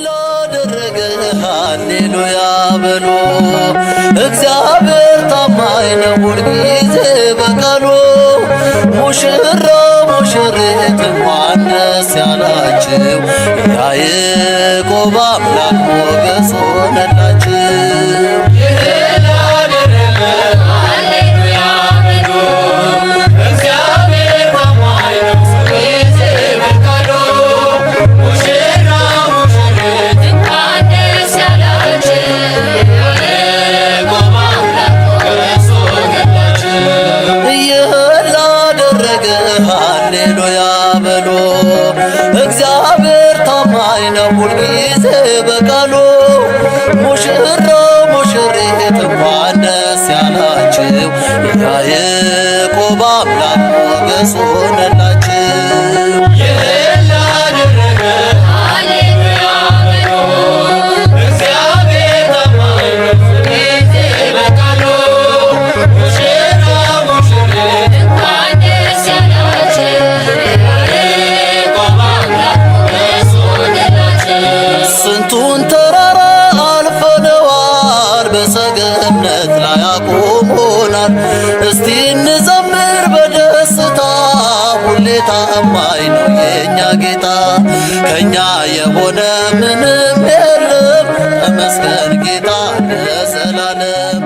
ላደረገ ሃሌሉያ በሉ። እግዚአብሔር ታማኝ ነው ሁልጊዜ በቃሉ። ሙሽራው ሙሽሪት እንኳን ደስ ያላችሁ፣ የያዕቆብ አምላክ ሞገስ ሆነላችሁ። ሃሌሉያ በሉ። እግዚአብሔር ታማኝ ነው ሁልጊዜ በቃሉ። ሙሽራው ሙሽሪት እንኳን ደስ ያላችሁ፣ የያዕቆብ አምላክ ሞገስ ሆነላችሁ። ስንቱን ተራራ አልፈነዋል፣ በሰገነት ላይ አቁሞናል። እስቲ እንዘምር በደስታ፣ ሁሌ ታማኝ ነው የእኛ ጌታ። ከእኛ የሆነ ምንም የለም፣ ተመስገን ጌታ ለዘላለም።